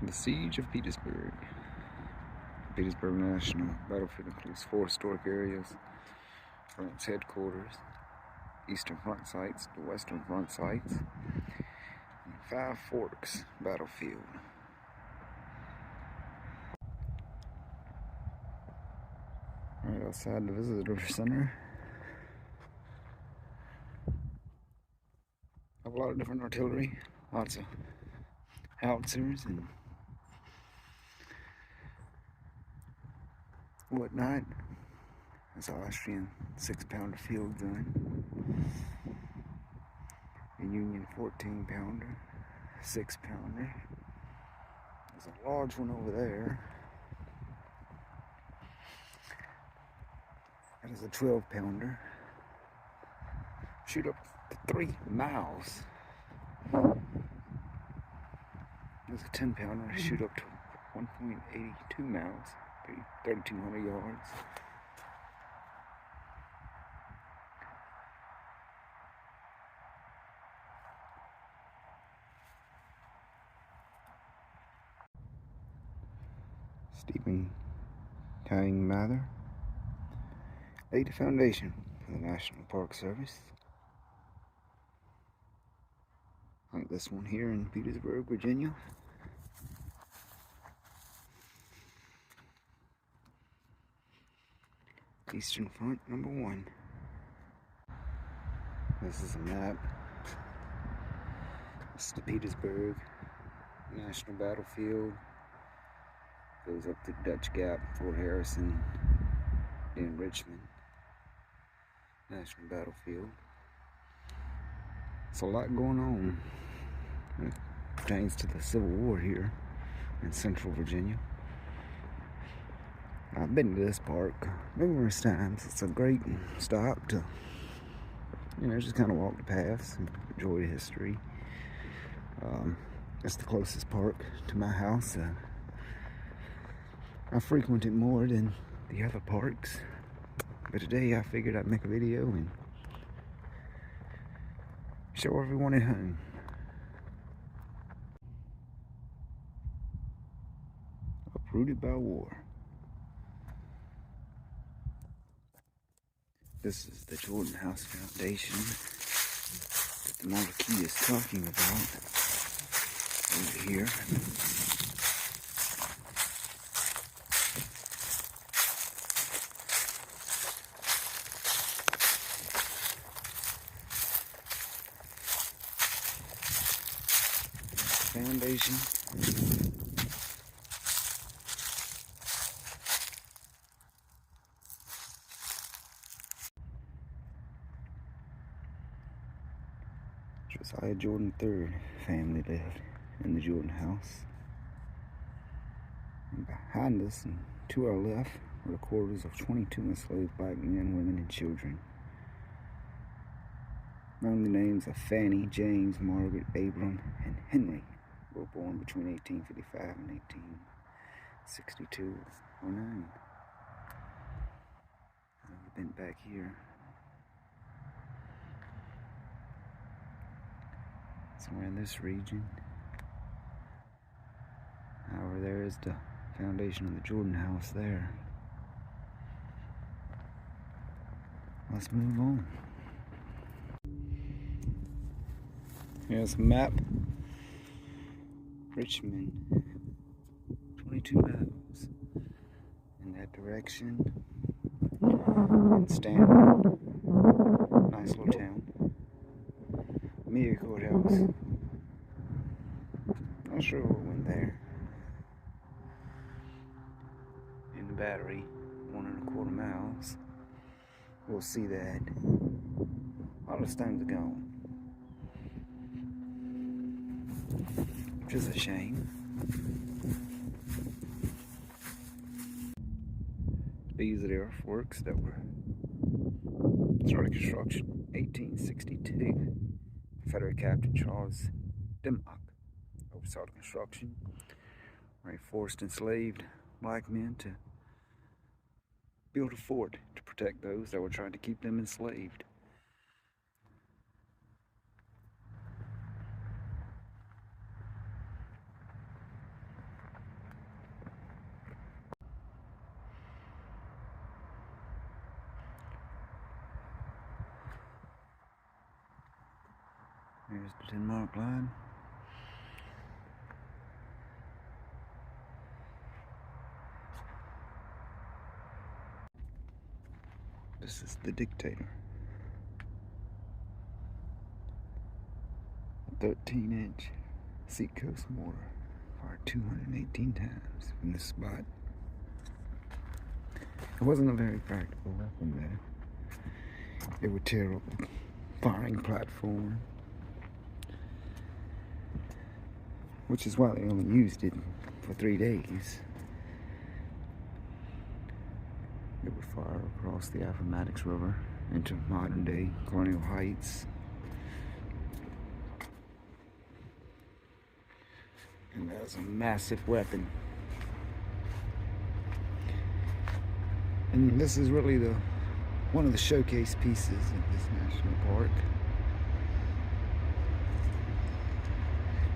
The Siege of Petersburg. Petersburg National Battlefield includes 4 historic areas: Front's headquarters, Eastern Front sites, the Western Front sites, and 5 Forks Battlefield. Right outside the visitor center, have a lot of different artillery, lots of howitzers and whatnot. There's an Austrian 6-pounder field gun, a Union 14-pounder, 6-pounder. There's a large one over there. That is a 12-pounder. Shoot up to 3 miles. There's a 10-pounder. Shoot up to 1.82 miles, 3,200 yards. Stephen Tying Mather laid the foundation for the National Park Service. Like this one here in Petersburg, Virginia. Eastern Front number 1. This is a map. This is the Petersburg National Battlefield. Goes up to Dutch Gap, Fort Harrison, then Richmond National Battlefield. It's a lot going on. It pertains to the Civil War here in Central Virginia. I've been to this park numerous times. It's a great stop to, just kind of walk the paths and enjoy the history. It's the closest park to my house. I frequent it more than the other parks, but today I figured I'd make a video and show everyone at home. Uprooted by war. This is the Jordan House Foundation that the Marquis is talking about over here. Foundation. Josiah Jordan III family lived in the Jordan House. And behind us and to our left were the quarters of 22 enslaved black men, women, and children. Among the names of Fanny, James, Margaret, Abram, and Henry were born between 1855 and 1862 or 9. I've been back here. Somewhere in this region. However, there is the foundation of the Jordan House there. Let's move on. Here's a map. Richmond, 22 miles in that direction. And Stanton, nice little town. Media Courthouse. Not sure what went there. In the Battery, 1.25 miles. We'll see that. All the stones are gone. Which is a shame. These are the earthworks that were started construction 1862. Confederate Captain Charles Dimmock oversaw the construction, where he forced enslaved black men to build a fort to protect those that were trying to keep them enslaved. There's the Denmark line. This is the Dictator. A 13-inch Seacoast mortar, fired 218 times from this spot. It wasn't a very practical weapon there. It would tear up the firing platform, which is why they only used it for 3 days. It would fire across the Appomattox River into modern-day Colonial Heights. And that was a massive weapon. And this is really one of the showcase pieces of this national park.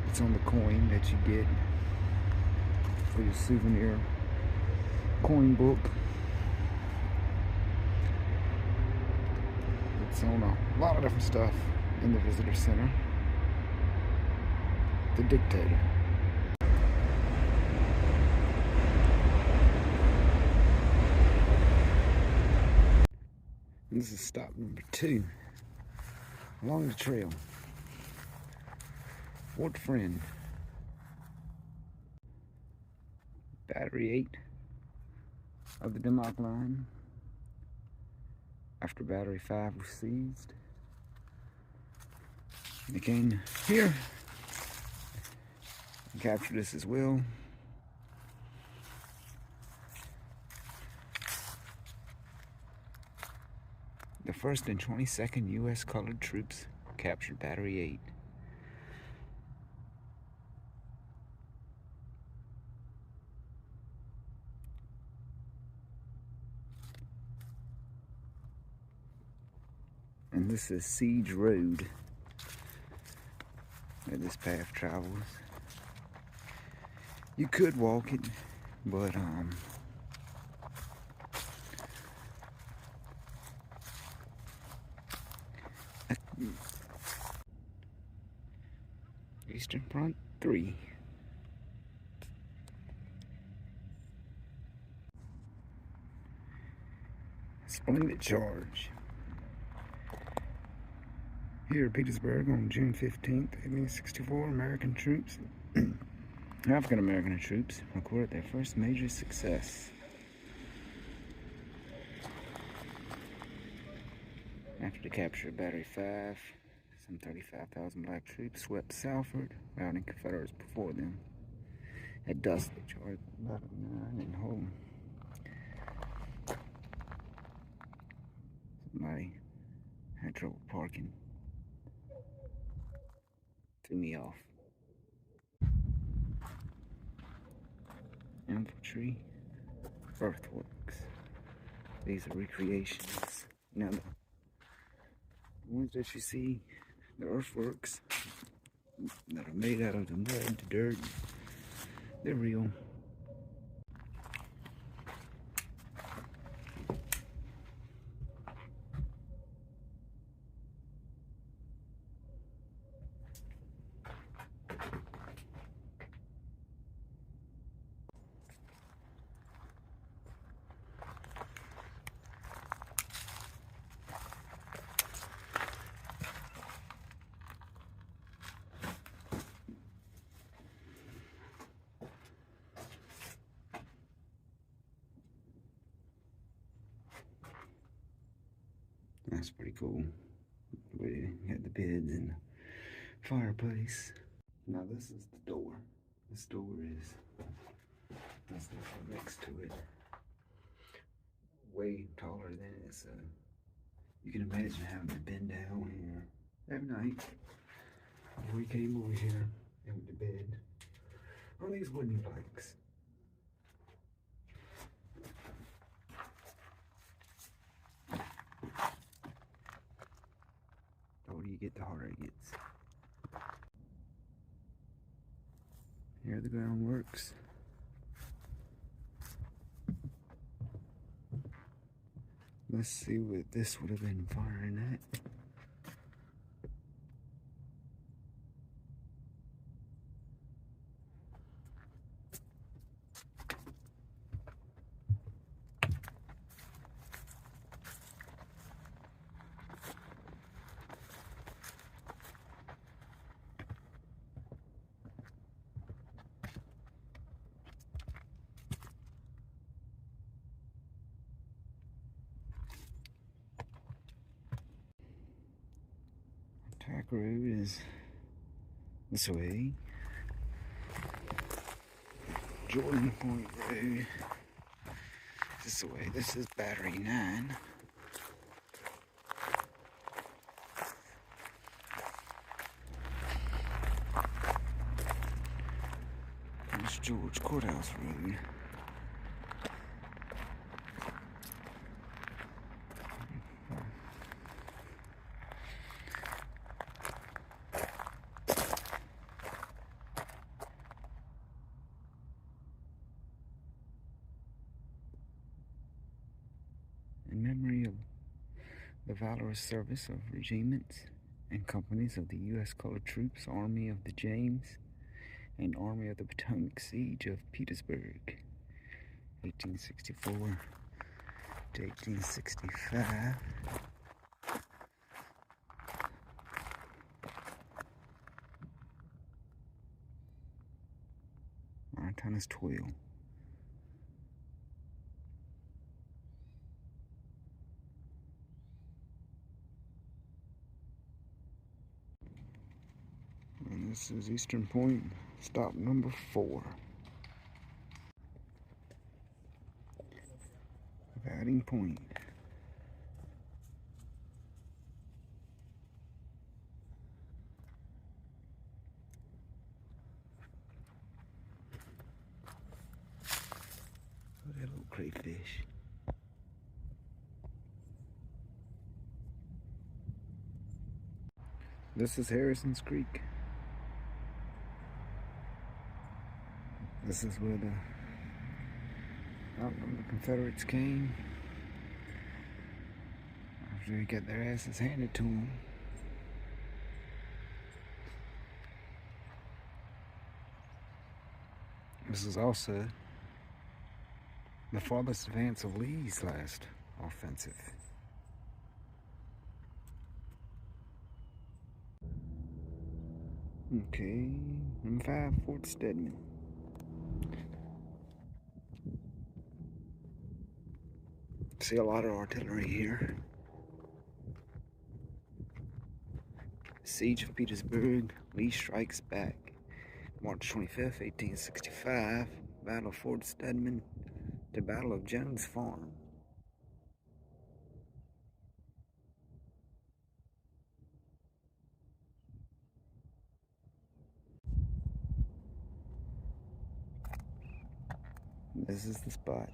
It's on the coin that you get for your souvenir coin book. It's on a lot of different stuff in the visitor center. The Dictator. And this is stop number 2 along the trail. Fort Friend. Battery 8 of the Denmark line. After Battery 5 was seized, they came here and captured this as well. The 1st and 22nd U.S. colored troops captured Battery 8. And this is Siege Road where this path travels. You could walk it, but Eastern Front 3. Splendid charge. Here at Petersburg on June 15th, 1864, American troops, African American troops, recorded their first major success. After the capture of Battery 5, some 35,000 black troops swept southward, routing Confederates before them. At dusk, they charged Battery 9 and home. Somebody had trouble parking. Threw me off. Infantry, earthworks. These are recreations. Now, the ones that you see, the earthworks that are made out of the mud, the dirt, they're real. That's pretty cool. We got the beds and the fireplace. Now this is the door. This door is, that's next to it. Way taller than it, so you can imagine having to bend down here every night before we came over here and went to bed on these wooden planks. The older you get, the harder it gets. Here are the groundworks. Let's see what this would have been firing at. Road is this way. Jordan Point Road this way. This is Battery 9. There's George Courthouse Road. In memory of the valorous service of regiments and companies of the U.S. Colored Troops, Army of the James, and Army of the Potomac Siege of Petersburg, 1864 to 1865. Montana's 12. And this is Eastern Point, stop number 4. Batting Point. Look at that little crayfish. This is Harrison's Creek. This is where the Confederates came after they got their asses handed to them. This is also the farthest advance of Lee's last offensive. Okay, number 5, Fort Stedman. See a lot of artillery here. Siege of Petersburg, Lee strikes back. March 25th, 1865, Battle of Fort Stedman to Battle of Jones Farm. This is the spot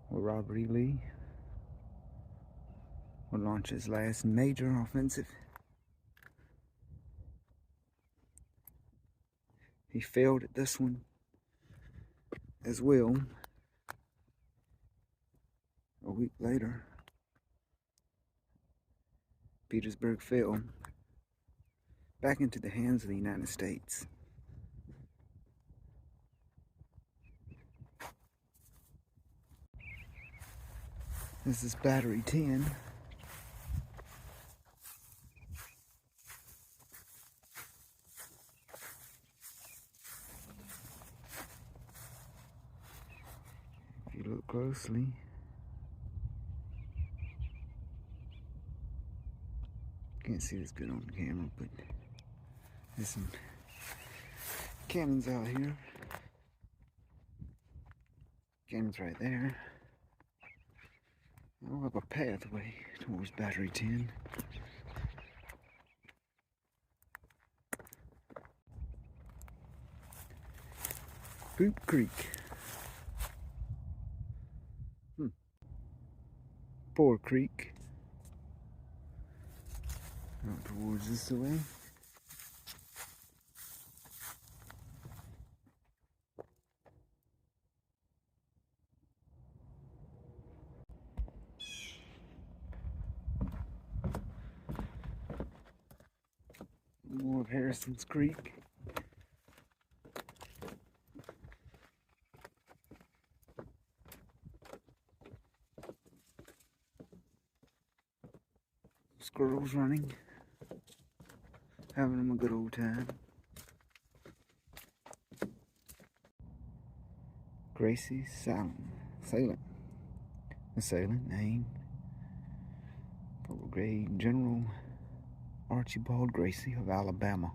where Robert E. Lee would launch his last major offensive. He failed at this one as well. A week later, Petersburg fell back into the hands of the United States. This is Battery 10. If you look closely, can't see this good on the camera, but there's some cannons out here. Cannons right there. I'll have a pathway towards Battery 10. Hoop Creek. Poor Creek. Out towards this way. More of Harrison's Creek. Squirrels running, having them a good old time. Gracie Salem, assailant name, purple grade general Archibald Gracie of Alabama.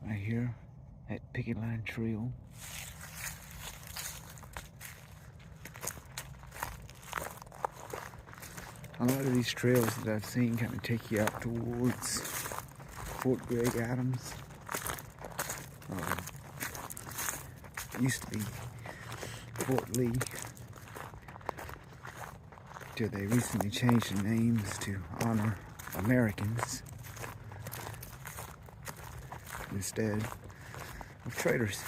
Right here at Picket Line Trail. A lot of these trails that I've seen kind of take you out towards Fort Gregg Adams. Used to be Fort Lee, till they recently changed the names to honor Americans instead of traitors.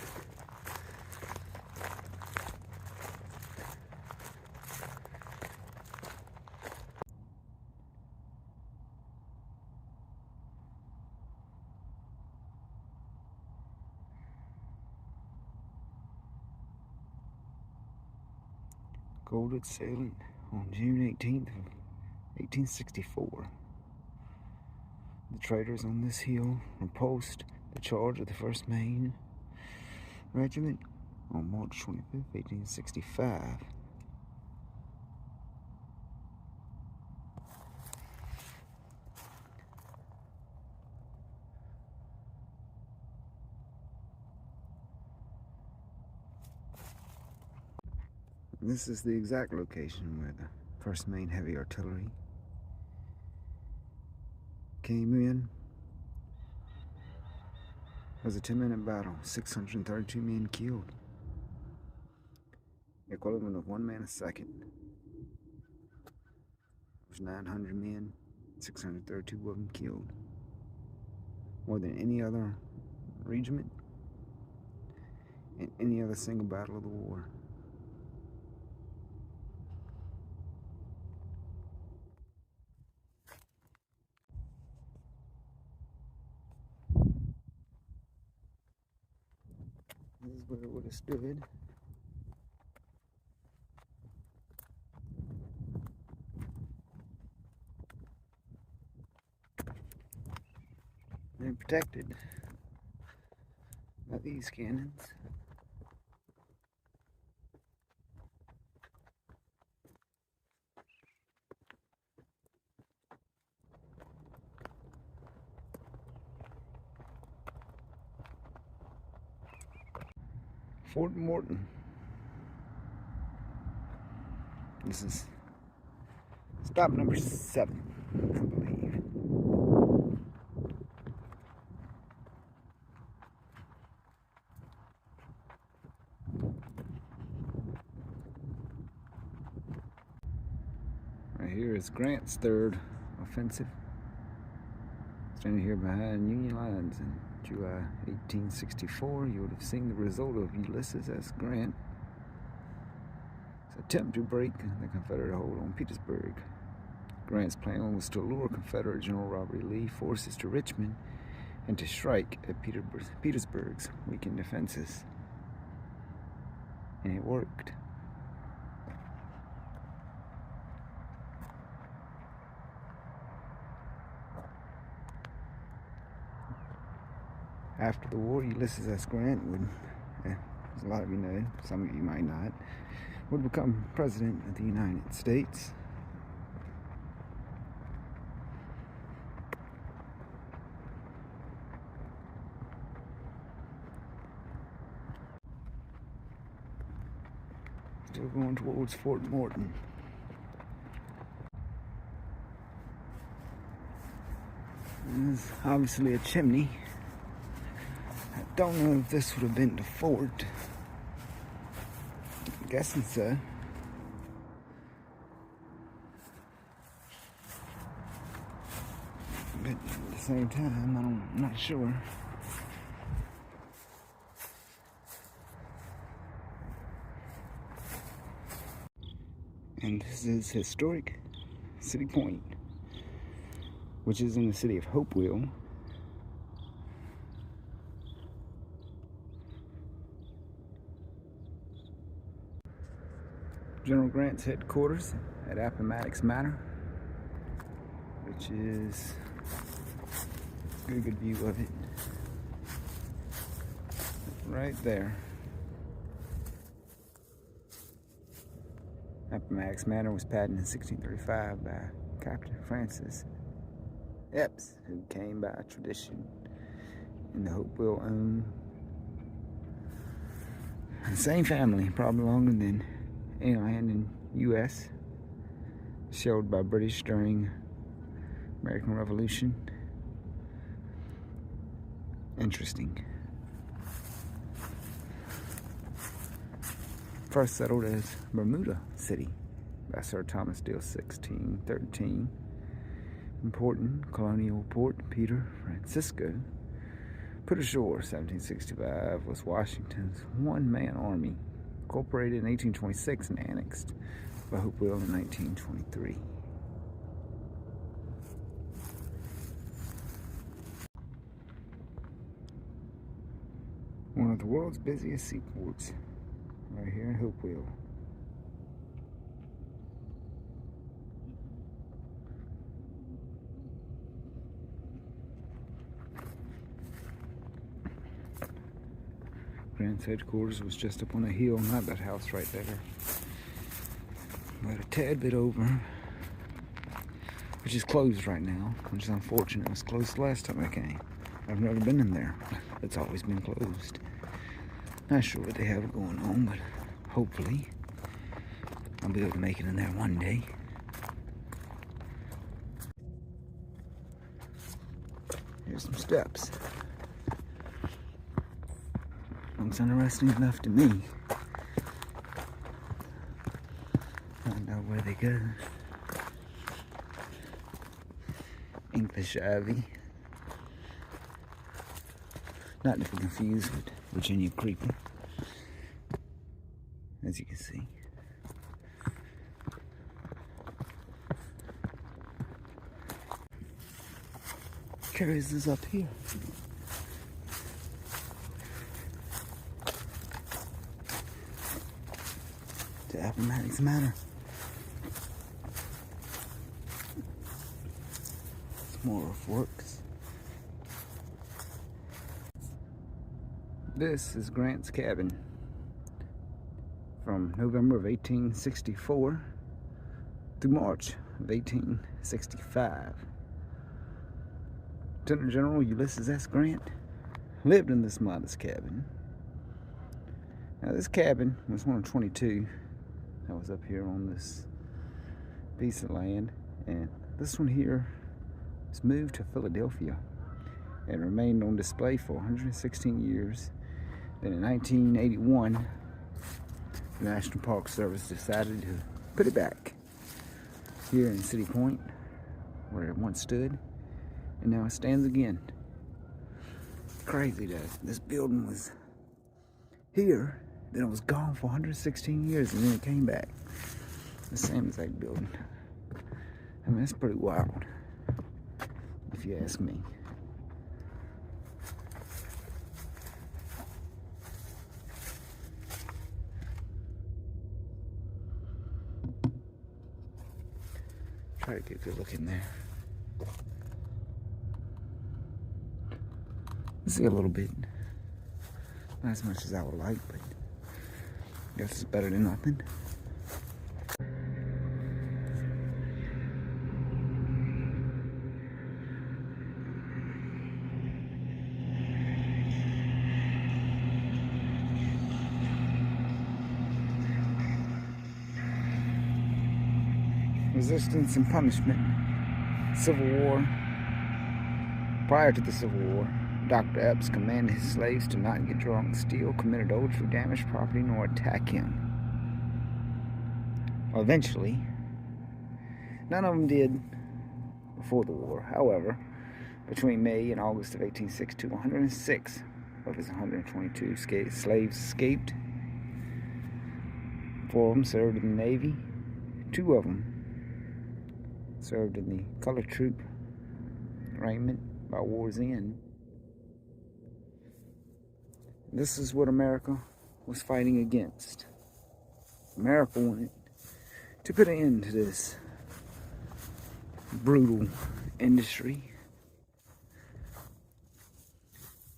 Golded sailing on June 18th of 1864. The traitors on this hill repulsed the charge of the 1st Maine Regiment on March 25th, 1865. This is the exact location where the 1st Maine Heavy Artillery came in. It was a 10-minute battle, 632 men killed, the equivalent of 1 man a second. It was 900 men, 632 of them killed, more than any other regiment in any other single battle of the war. This is where it would have stood. And protected by these cannons. Fort Morton. This is stop number 7, I believe. Right here is Grant's 3rd offensive. Standing here behind Union lines in July 1864, you would have seen the result of Ulysses S. Grant's attempt to break the Confederate hold on Petersburg. Grant's plan was to lure Confederate General Robert E. Lee forces to Richmond and to strike at Petersburg's weakened defenses. And it worked. After the war, Ulysses S. Grant would, as a lot of you know, some of you might not, would become President of the United States. Still going towards Fort Morton. There's obviously a chimney. I don't know if this would have been the fort. I'm guessing so. But at the same time, I'm not sure. And this is historic City Point, which is in the city of Hopewell. General Grant's headquarters at Appomattox Manor, which is a good view of it. right there. Appomattox Manor was patented in 1635 by Captain Francis Epps, who came by tradition in the Hopewell owned the same family, probably longer than any land in U.S. shelled by British during American Revolution. Interesting. First settled as Bermuda City by Sir Thomas Dale, 1613. Important colonial port, Peter Francisco. Put ashore, 1765, was Washington's one-man army, incorporated in 1826 and annexed by Hopewell in 1923. One of the world's busiest seaports, right here in Hopewell. Grant's headquarters was just up on a hill, not that house right there, but a tad bit over, which is closed right now, which is unfortunate. It was closed the last time I came. I've never been in there. It's always been closed. Not sure what they have going on, but hopefully I'll be able to make it in there one day. Here's some steps. Looks interesting enough to me. Find out where they go. English ivy. Not to be confused with Virginia creeper, as you can see. Carries us up here. To Appomattox Manor. More of works. This is Grant's cabin from November of 1864 through March of 1865. Lieutenant General Ulysses S. Grant lived in this modest cabin. Now this cabin was one of 22 that was up here on this piece of land, and this one here was moved to Philadelphia and remained on display for 116 years. Then in 1981, the National Park Service decided to put it back here in City Point, where it once stood, and now it stands again. Crazy that this building was here, then it was gone for 116 years, and then it came back. The same exact building. I mean, that's pretty wild, if you ask me. Try to get a good look in there. See a little bit. Not as much as I would like, but I guess it's better than nothing. Resistance and punishment. Civil War. Prior to the Civil War, Dr. Epps commanded his slaves to not get drunk, steal, commit adultery, damage property, nor attack him. Well, eventually, none of them did before the war. However, between May and August of 1862, 106 of his 122 slaves escaped. 4 of them served in the Navy. 2 of them served in the colored troop raiment by war's end. This is what America was fighting against. America wanted to put an end to this brutal industry.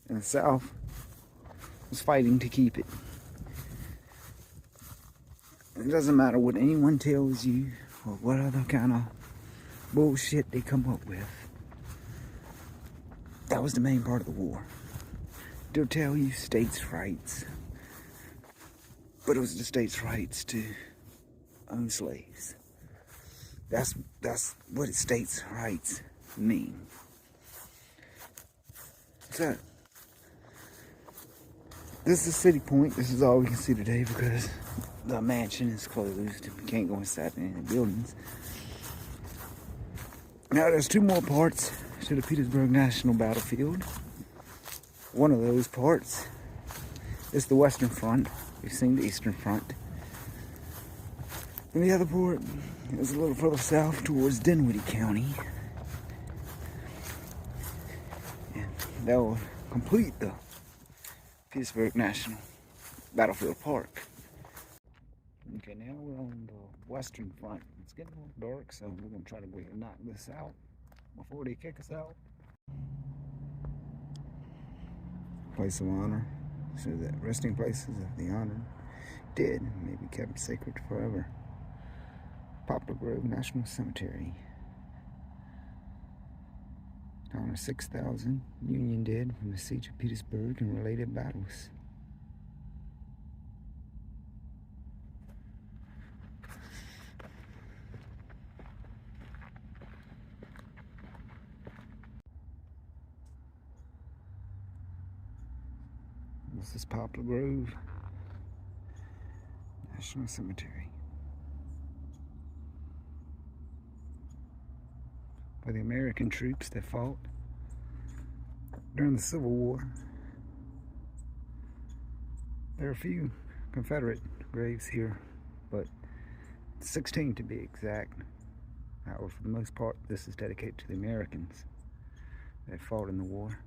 And the South was fighting to keep it. It doesn't matter what anyone tells you or what other kind of bullshit they come up with. That was the main part of the war. They'll tell you states' rights, but it was the states' rights to own slaves. That's what states' rights mean. So, this is City Point. This is all we can see today because the mansion is closed. We can't go inside any of the buildings. Now, there's two more parts to the Petersburg National Battlefield. One of those parts is the Western Front. We've seen the Eastern Front. And the other part is a little further south towards Dinwiddie County. And that will complete the Petersburg National Battlefield Park. Okay, now we're on the Western Front. It's getting a little dark, so we're going to try to knock this out before they kick us out. Place of honor. So that resting places of the honored dead may be kept sacred forever. Poplar Grove National Cemetery. To honor 6,000 Union dead from the siege of Petersburg and related battles. This is Poplar Grove National Cemetery. For the American troops that fought during the Civil War. There are a few Confederate graves here, but 16 to be exact. However, for the most part, this is dedicated to the Americans that fought in the war.